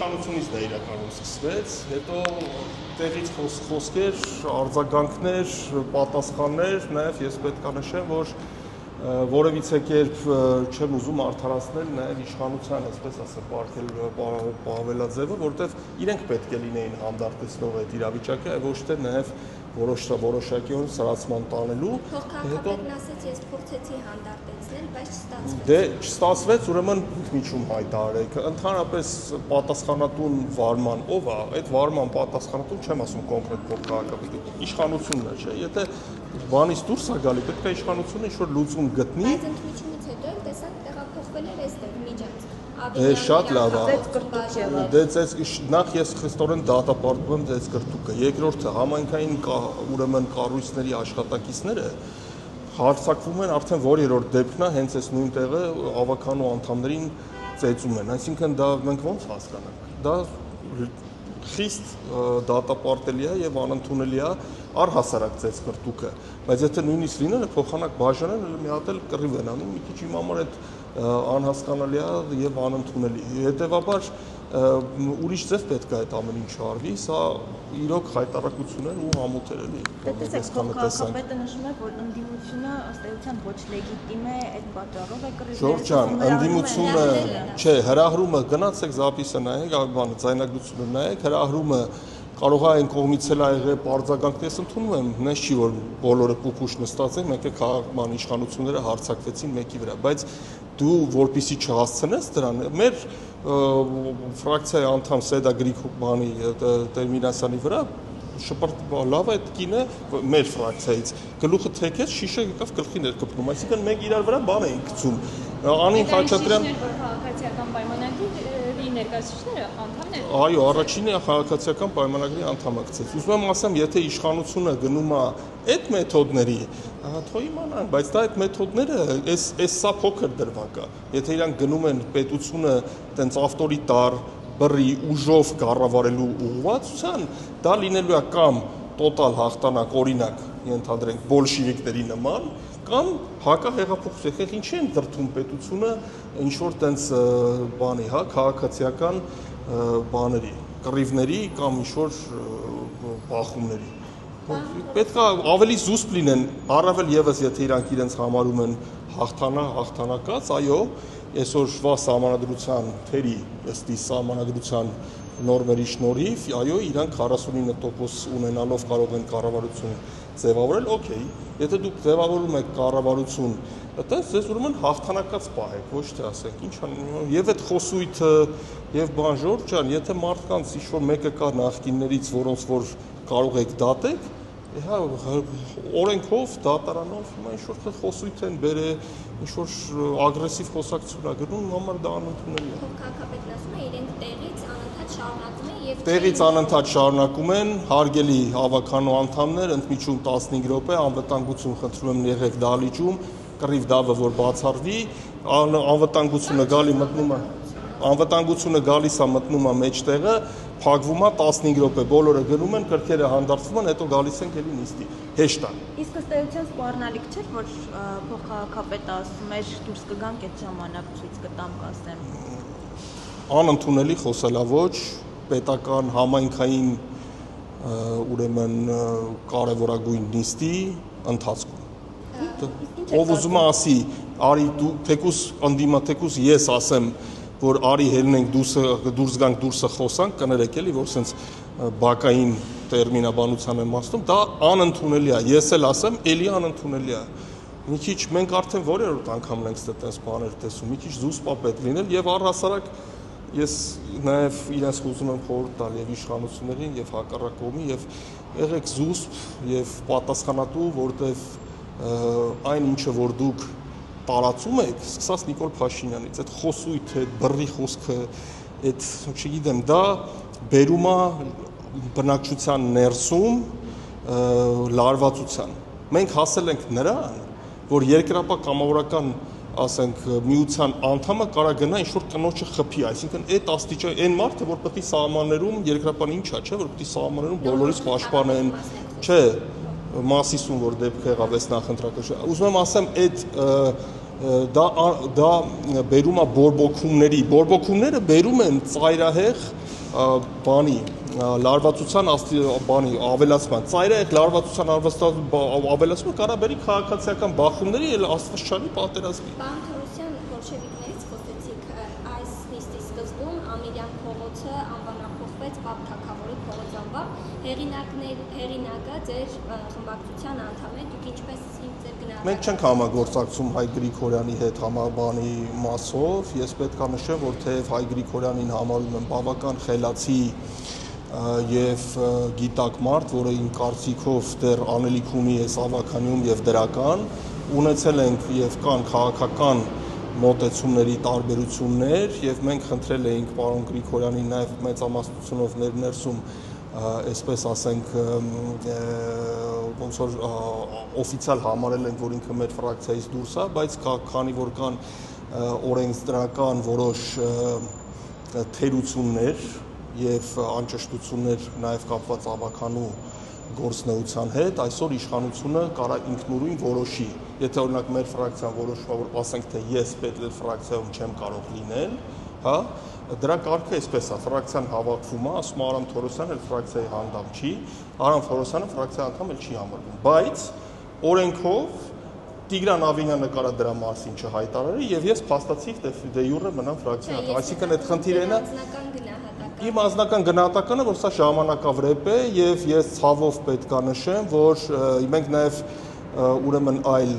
իշխանությունից դա իրականում սկսվեց, հետո տեղից խոսքեր, արձագանքներ, պատասխաններ, նաև ես պետք է նշեմ, որ որևիցե կերպ չեմ ուզում արդարացնել նաև իշխանության, այսպես ասեմ, պահվելաձևը, որտեղ իրենք պետք է լինեին հանդարտեցնող այդ իրավիճակը, ոչ թե նաև որոշակիորեն սրացման տանելու։ Փոխքաղաքապետն ասաց, ես փորձեցի հանդարտեցնել, բայց չստացվեց։ Դե չստացվեց, ուրեմն միջում հայտարարեք։ Ընդհանրապես պատասխանատուն վարման ով է, այդ վարման պատասխանատուն չեմ ասում կոնկրետ փոխքաղաքապետի, իշխանությունն է, չէ՞, եթե բանից դուրս է գալի, պետք է իշխանությունը ինչ-որ լուծում գտնի։ Բայց ընդմիջումից հետո էլ տեսանք տեղափոխվել էր այստեղ միջանց։ Դե շատ լավ է։ Դե նախ ես խստորեն դատապարտում եմ ձեզ կրտուկը։ Երկրորդը համայնքային ուրեմն կառույցների աշխատակիցները հարձակվում են արդեն որերորդ դեպքն է, հենց այս նույն տեղը ավականու անդամներին ծեծում են։ Այսինքն դա մենք ո՞նց հասկանանք։ Դա խիստ դատապարտելի է եւ անընդունելի է առհասարակ ձեզ կրտուկը, բայց եթե նույնիսկ լինելը փոխանակ բաժանեն, մի հատ էլ կռիվ են անում, մի քիչ իմ համար այդ անհասկանալի է եւ անընդունելի։ Հետեւաբար ուրիշ ձև պետք է այդ ամեն ինչը արվի, սա իրոք հայտարարություն է ու համոթ էր էլի։ Տեսեք, փոխքաղաքապետը նշում է, որ ընդդիմությունը ըստ էության ոչ լեգիտիմ է, այդ պատճառով է կռիվ։ Ժորժ ջան, ընդդիմությունը, չէ, հրահրումը գնացեք զապիսը նայեք, բանը ձայնագրությունը նայեք, հրահրումը կարող է այն կողմից էլ ա եղել արձագանքն ես ընդունում եմ, նես չի որ բոլորը պուպուշ նստած են, մեկ է քաղաքական իշխանությունները հարձակվեցին մեկի վրա, բայց դու որպեսի չհասցնես դրան, մեր ֆրակցիայի անդամ Սեդա Գրիգորյանի Տերմինասյանի վրա լավ է այդ կինը մեր ֆրակցիայից գլուխը թեքեց, շիշը եկավ գլխի ներկպնում, այսինքն մենք իրար վրա բան էինք գցում։ Անին Խաչատրյան քաղաքացիական պայմանագրի ներկայացուցիչները անդամներ են։ Այո, առաջինը քաղաքացիական պայմանագրի անդամը գցեց։ Ուզում եմ ասեմ, եթե իշխանությունը գնում է այդ մեթոդների, թող իմանան, բայց դա այդ մեթոդները, այս սա փոքր դրվագ է։ Եթե իրանք գնում են պետությունը տենց ավտորիտար, բռի, ուժով կառավարելու ուղղվածության, դա լինելու է կամ տոտալ հաղթանակ, օրինակ, ենթադրենք բոլշևիկների նման, կամ հակահեղափոխություն, ինչի են դրդում պետությունը ինչ որ տենց բանի, հա, քաղաքացիական բաների, կռիվների կամ ինչ որ բախումների։ Պետք է ավելի զուսպ լինեն, առավել եւս եթե իրանք իրենց համարում են հաղթանակած, այո, այսօրվա սահմանադրության թերի, ըստ սահմանադրության նորմերի շնորհիվ, այո, իրանք 49% ունենալով կարող են կառավարություն ձևավորել, օքեյ, եթե դուք ձևավորում եք կառավարություն, այդպես ձեզ ուրեմն հաղթանակած պահեք, ոչ թե ասենք, ինչ եւ այդ խոսույթը եւ բան Ժորժ ջան, եթե մարդկանց ինչ որ մեկը կա նախկիններից, որոնց որ կարող եք դատեք, հա օրենքով, դատարանով, հիմա ինչ որ խոսույթ են բերել, ինչ որ ագրեսիվ խոսակցություն ա գնում, համար դա անընդունելի է։ Փոխքաղաքապետն ասում է, իրենք տեղից անընդհատ շարունակում են եւ տեղից անընդհատ շարունակում են, հարգելի ավականու անդամներ, ընդմիջում 15 րոպե, անվտանգություն խնդրում եմ եղեք դահլիճում, կռիվ դավը որ բացառվի, անվտանգությունը գալի մտնում է, անվտանգությունը գալիս է մտնում է մեջտեղը, փակվում է 15 րոպե, բոլորը գնում են, կրքերը հանդարտվում են, հետո գալիս են գելի նիստի։ Հեշտ է։ Իսկ ըստ էության սպառնալիք չէ, որ փոխքաղաքապետը ասում էր դուրս կգանք այդ ժամանակ ցույց կտամ կասեմ։ Անընդունելի խոսելաոճ, պետական համայնքային ուրեմն կարևորագույն նիստի ընթացքում։ Ով ուզում է ասի, արի դու թեկուս անդիմա թեկուս ես ասեմ, որ արի հելնենք դուրս գանք դուրսը խոսանք, կներեք էլի, որ սենց բակային տերմինաբանության եմ ասում, դա անընդունելի է, ես էլ ասեմ, էլի անընդունելի է։ Մի քիչ մենք արդեն որերորդ անգամն ենք այդպես բաներ տեսում, մի քիչ զուսպ պետք լինել եւ առհասարակ ես նաեւ իրենց ուզում եմ խորհուրդ տալ եւ իշխանություններին եւ հակառակ կողմի եւ եղեք զուսպ եւ պատասխանատու, որտեւ այն ինչը որ դուք տարածում եք, սկսած Նիկոլ Փաշինյանից, այդ խոսույթը, այդ բռի խոսքը, այդ, չգիտեմ, դա բերում է բնակչության ներսում լարվածության։ Մենք հասել ենք նրան, որ երկրապահ կամավորական, ասենք, միության անդամը կարա գնա ինչ-որ կնոջը խփի, այսինքն այդ աստիճան, այն մարդը, որ պետք է սահմաններում երկրապահն ինչ է, չէ, որ պետք է սահմաններում բոլորից պաշտպանեն, չէ, Մասիսում որ դեպք եղավ այս նախընտրակը, ուզում եմ ասեմ, դա բերում է բորբոքումների, բորբոքումները բերում են ծայրահեղ բանի լարվածության բանի ավելացման ծայրահեղ լարվածության ավելացումը կարա բերի քաղաքացիական բախումների էլ աստվածչանի պատերազմի։ Պարոն Թորոսյան, բոլշևիկներից խոսեցիք այս նիստի սկզբում Ամիրյան փողոցը անվանափոխվեց Պապ Թագավորի փողոց անվամբ, հեղինակը ձեր խմբակցության անդամ է, դուք ինչպես ձեր գնահատականը։ Մենք չենք համագործակցում Հայկ Գրիգորյանի հետ համաբանի մասով, ես պետք է նշեմ, որ թեև Հայկ Գրիգորյանին համարում եմ բավական խելացի եւ գիտակ մարդ, որը իմ կարծիքով դեռ անելիք ունի այս ավականյում եւ դրական, ունեցել ենք եւ կան քաղաքական մոտեցումների տարբերություններ եւ մենք խնդրել էինք պարոն Գրիգորյանին նաեւ մեծամասնությունով ներսում այսպես ասենք ոնց որ օֆիցիալ համարել ենք, որ ինքը մեր ֆրակցիայից դուրս է, բայց քանի որ կան օրենսդրական որոշ թերություններ եւ անճշտություններ նաեւ կապված ավականու գործնեության հետ, այսօր իշխանությունը կարա ինքնուրույն որոշի, եթե օրինակ մեր ֆրակցիան որոշվա, որ ասենք թե ես պետք ֆրակցիայում չեմ կարող լինել, հա, դրա կարգը այսպես է, ֆրակցիան հավաքվում է, ասում Արամ Թորոսյանը էլ ֆրակցիայի հանդամ չի, Արամ Թորոսյանը ֆրակցիայի անդամ էլ չի համարվում, բայց օրենքով Տիգրան Ավինյանը կարա դրա մասին չհայտարարի եւ ես փաստացի դե յուրը մնամ ֆրակցիայի անդամ, այսինքն այդ խնդիրը Իմ անձնական գնահատականը, որ սա ժամանակավրեպ է եւ ես ցավով պետք է նշեմ, որ մենք նաեւ ուրեմն այլ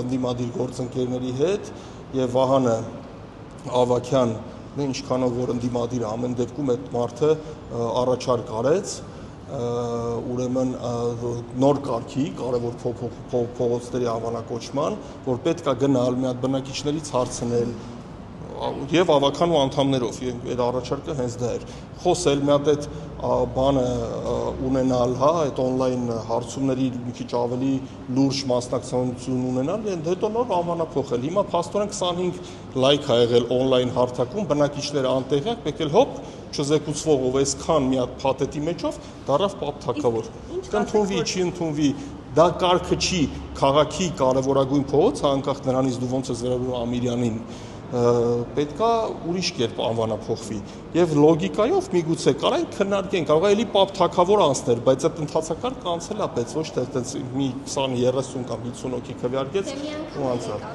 անդիմադիր գործընկերների հետ եւ Վահանը Ավակյան, ինչքանով որ անդիմադիր ամեն դեպքում այդ մարդը առաջարկ արեց, ուրեմն նոր կարգի կարևոր փողոցների անվանակոչման, որ պետք է գնալ մի հատ բնակիչներից հարցնել եւ ավականու անդամներով այդ առաջարկը հենց դա էր խոսել մի հատ այդ բանը ունենալ, հա, այդ on-line հարցումների մի քիչ ավելի լուրջ մասնակցություն ունենալ եւ հետո նոր անվանափոխել։ Հիմա փաստորեն 25 լայք ա եղել on-line հարթակում, բնակիչները անտեղյակ, եկել հոп չզեկուցվողով այսքան մի հատ փաթեթի մեջով դարավ Պապ Թագավոր։ Կընդունվի, չի ընդունվի, դա կարգը չի քաղաքի կարևորագույն փողոց, անկախ նրանից դու ոնց ես վերաբերում Ամիրյանին պետքա ուրիշ կերպ անվանափոխվի եւ լոգիկայով միգուցե կարանք քննարկենք կարող է էլի Պապ Թագավոր անցներ բայց այդ ընթացակարգը անցել է բայց ոչ թե այդպես մի 20-30 կամ 50 հոգի քվեարկեց ու անցավ